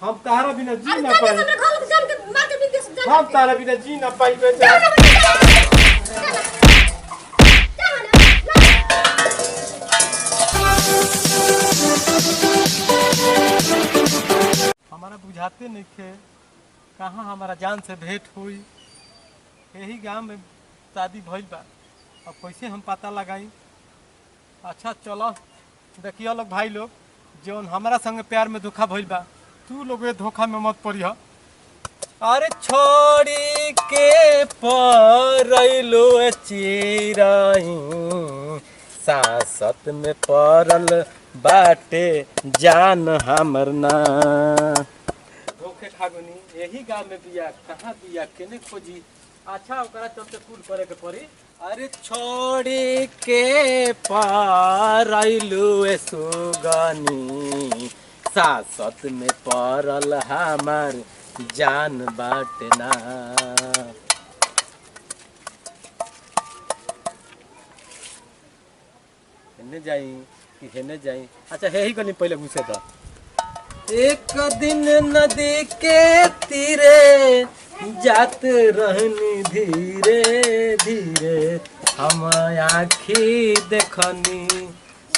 हम तारा बिना जी ना पाई। हम तारा बिना जी ना पाई बेटा। हमारा बुझाते नहीं थे कहाँ हमारा जान से भेंट हुई। यही गांव में शादी भइल बा। अब कैसे हम पता लगाई। अच्छा चलो देखिए लोग भाई लोग जौन हमारा संग प्यार में धोखा भइल बा तू लोग ये धोखा में मत पड़िह। अरे छोड़ी के परलो चिराई सासत में परल बाटे जान हमर ना। धोखे खागुनी यही गांव में बिया कहाँ बिया केने खोजी। अच्छा ओकरा चलते कुल करे के पड़ी। अरे छोड़ी के परलू सुगनी सासत में परल हमार जान बाटे ना। हेने जाई कि हेने जाई। अच्छा हे ही गनी पहले घुसे था। एक दिन नदी के तीरे जात रहनी धीरे धीरे हम आँखी देखनी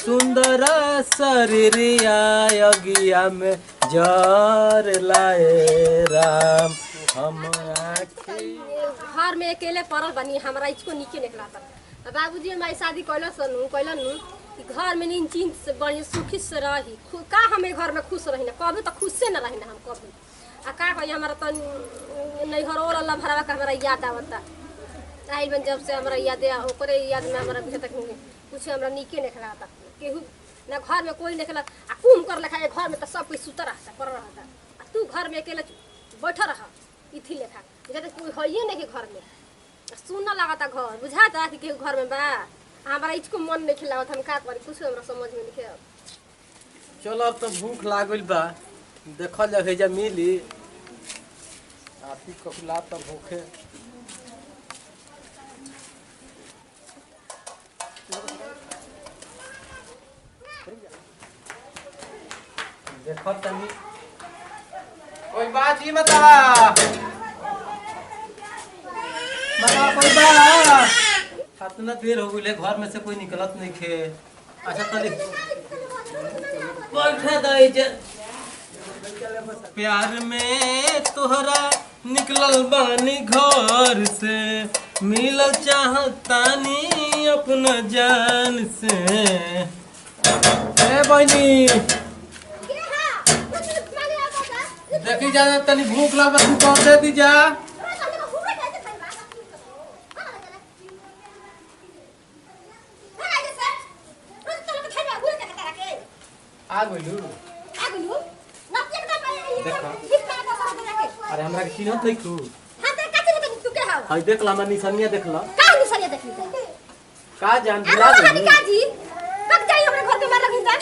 सुंदर शरीरिया अगिया में जर लाए राम। हम आँखी घर में अकेले पड़ल बनी हमरा इसको नीचे निकला था। बाबूजी हमारी शादी कैलन कि घर में नीन चीन से बढ़िया सुखी से रही का हमें घर में खुश रही ना कभी तो खुश से न रही ना हम कभी। आ का कही हमारा तो नहीं घर और अल्लाह भरावा का हमारा याद आवता आइल बन जब से हमारा याद ओकरे याद में हमारा भी तक कुछ हमरा नीके निकला था केहू ना घर में कोई निकला आ कुम कर लेखा घर में तो सब कोई सुता रहता पड़ रहता आ तू घर में अकेले बैठा रहा इथी लेखा जब कोई है नहीं घर में सुनना लगाता घर बुझाता कि केहू घर में बा हमारा इसको मन नहीं खिलावत हम का करी कुछ हमरा समझ में नहीं आव। चलो अब तो भूख लागल बा देखल जा भेजा मिली आपी कखला तो भूखे देखो तनी कोई बात ही बता कोई बात इतना देर हो गई घर में से कोई निकलत नहीं खे। अच्छा तली बैठे दे प्यार में तोहरा निकलल बानी घर से मिलल चाहतानी अपना जान से। ए बहनी देखी जा तनी भूख लगा तू कौन दे दी जा। अरे हमरा के चिन्हत नहीं तू। हां ते का चिन्हत तू के हां हाय देख ला मन निशानिया देख ला का निशानिया देख ली का जान दिला दे का जी कब जाई हमरे घर के मार लगी जा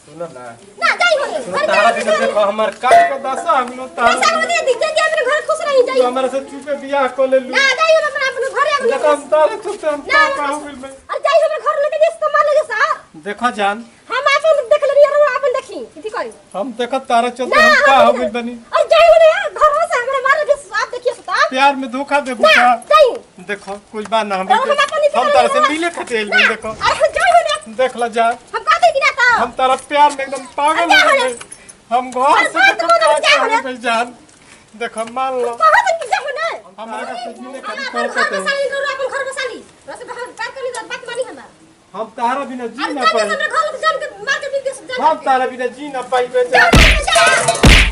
सुन ना जाई हो घर तारा दिन देखो हमर का दशा हम लो तारा पैसा दे दी जे अपने घर खुश रही जाई हमरा से चुपे बियाह को ले लू ना जाई हो अपने घर अपने देखो हम तारे तो हम का कहू बिल में अरे जाई हमरे घर लेके जे इस्तेमाल लगे सा देखो जान हम अपन देख लेनी और अपन देखी किथि करी हम देखत तारा चलते हम का हो बिल बनी। अरे जाई हो रे घर से हमरे मार लगे आप देखिए पता प्यार में धोखा दे बुका जाई देखो कुछ बात ना हम तारा से मिले खटेल में देखो अरे जाई हो रे देख ला जा हम का दे कि ना हम तारा प्यार में एकदम पागल हो गए। हम घर से देखो जान देखो मान लो कहां से जाओ ना हमरा का कुछ मिले हम कर सकते साली करू अपन घर बसाली रस बात करी बात मानी हमरा हम तारा बिना जी ना अरे पाई। हमरे घर के जान के मार के विदेश जा हम तारा बिना जी ना पाई बेटा।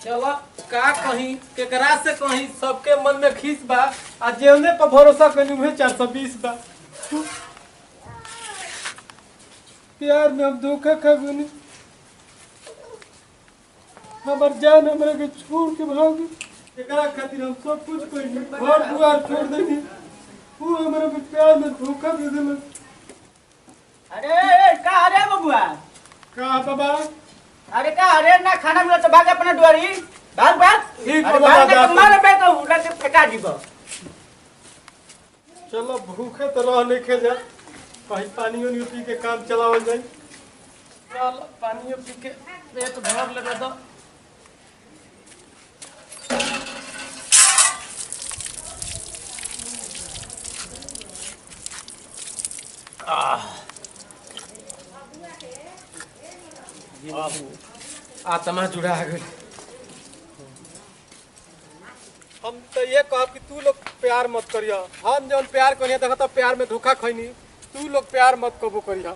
चलो का कहीं केकरा से कहीं सबके मन में खींच बा आ जेवने पर भरोसा कनी हुए 420 बा। प्यार में हम धोखा खगुनी हमार जान हमरा के छोड़ के भाग एकरा खातिर हम सब कुछ कइली घर दुआर छोड़ देनी वो हमरा के प्यार में धोखा दे देला। अरे का रे बबुआ का बाबा अरे का अरे ना खाना मिला तो भाग अपना दुआरी भाग भाग ठीक अरे बाबा भाग ना मारे पे तो उड़ा के फेंका दीबो चलो भूखे तो रह नहीं खे जा, कहीं पानी उनी पी के काम चलावल जाए। चल पानी पी के पेट भर लेबे दो। आत्मा जुड़ा गई। हम तो ये कहब कि तू लोग प्यार मत करिया, हम जब प्यार करिया देखा तो प्यार में धोखा खैनी, तू लोग प्यार मत कबो करिया।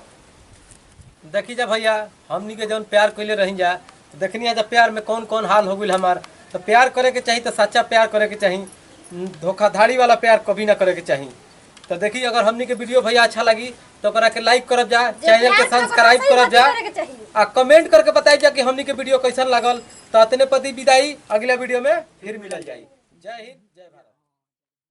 देखी जा भैया, हमनी के जब प्यार कैले रही जा देखनी जा प्यार में कौन कौन हाल हो गई हमार। तो प्यार करे के चाहिए तो सच्चा प्यार करे के चाहिए, धोखाधड़ी वाला प्यार कभी ना करे के चाहिए। तो देखिए अगर हमनी के वीडियो भैया अच्छा लगी तो करा के लाइक करब जा, चैनल के सब्सक्राइब करब जा आ कमेंट करके बताई जा कि हमनी के वीडियो कैसन लागल। तो अतने पति विदाई, अगला वीडियो में फिर मिलल जाई। जय हिंद, जय भारत।